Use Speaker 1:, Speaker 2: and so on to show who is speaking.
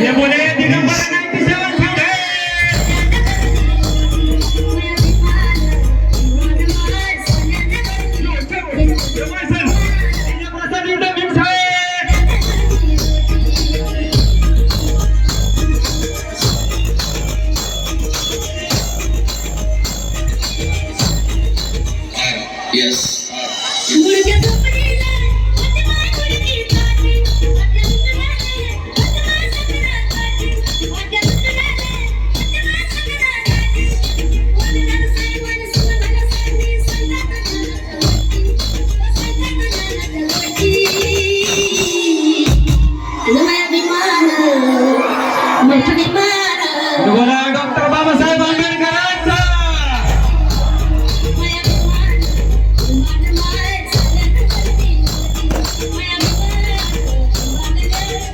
Speaker 1: ये बोले दिगंबर 97 साउंड है प्रसाद युद्ध भीम साहेब
Speaker 2: Yes.
Speaker 1: बोला डॉक्टर बाबासाहेब